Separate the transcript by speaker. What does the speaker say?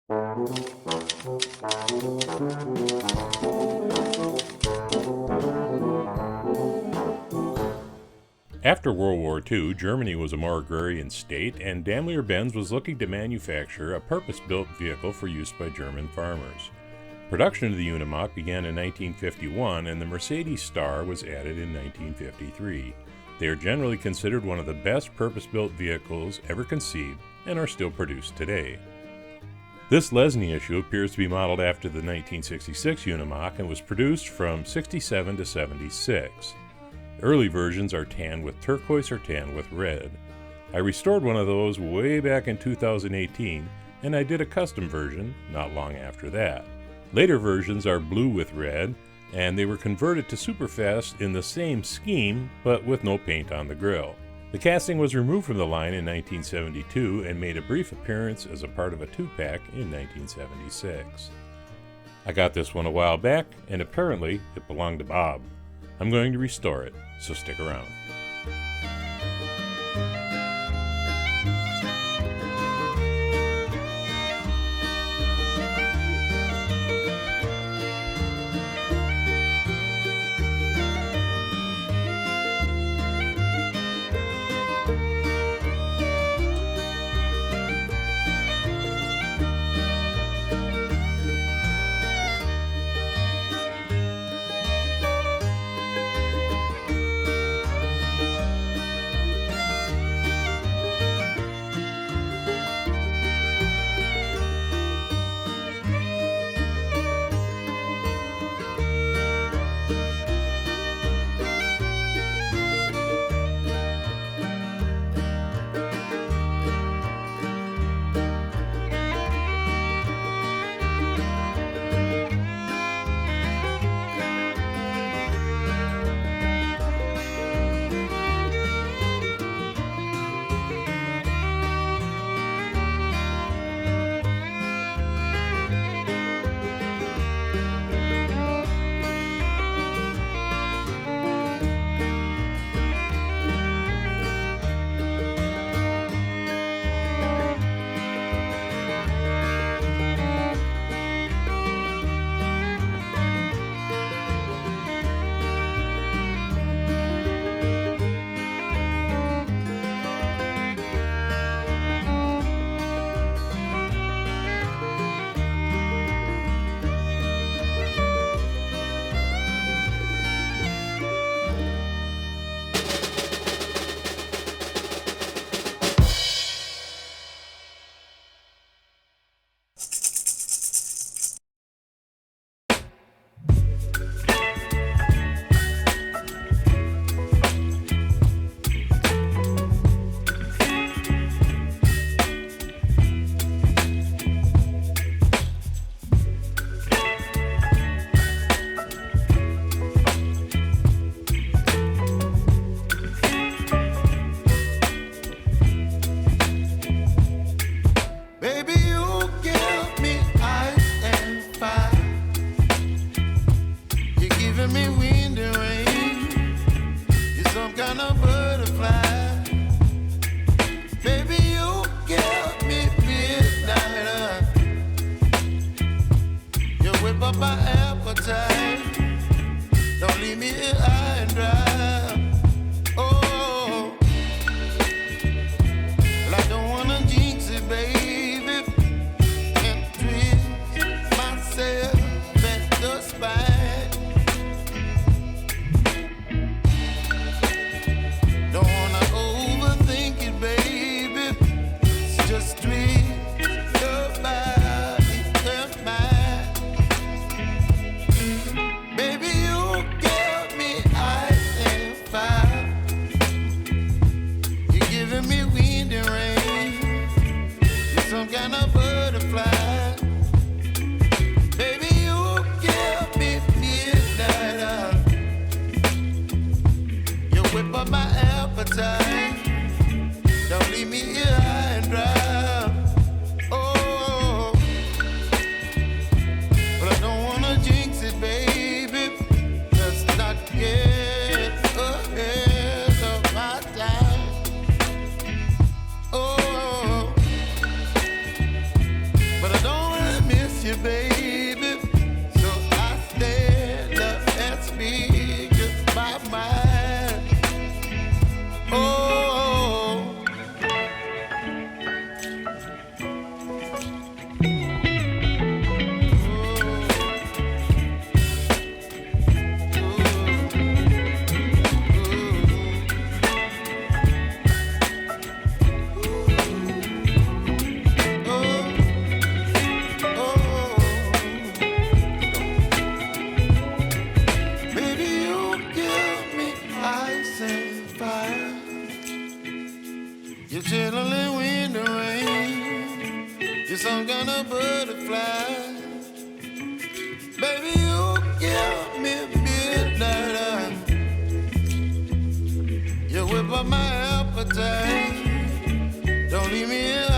Speaker 1: After World War II, Germany was a more agrarian state, and Daimler-Benz was looking to manufacture a purpose-built vehicle for use by German farmers. Production of the Unimog began in 1951, and the Mercedes Star was added in 1953. They are generally considered one of the best purpose-built vehicles ever conceived and are still produced today. This Lesney issue appears to be modeled after the 1966 Unimog and was produced from 67 to 76. Early versions are tan with turquoise or tan with red. I restored one of those way back in 2018, and I did a custom version not long after that. Later versions are blue with red, and they were converted to superfast in the same scheme, but with no paint on the grille. The casting was removed from the line in 1972 and made a brief appearance as a part of a 2-pack in 1976. I got this one a while back, and apparently it belonged to Bob. I'm going to restore it, so stick around.
Speaker 2: Baby, you give me ice baby. So I stand up and speak my mind. Oh. You're chilling when the rain. You're some kind of butterfly. Baby, you give me midnight. You whip up my appetite. Don't leave me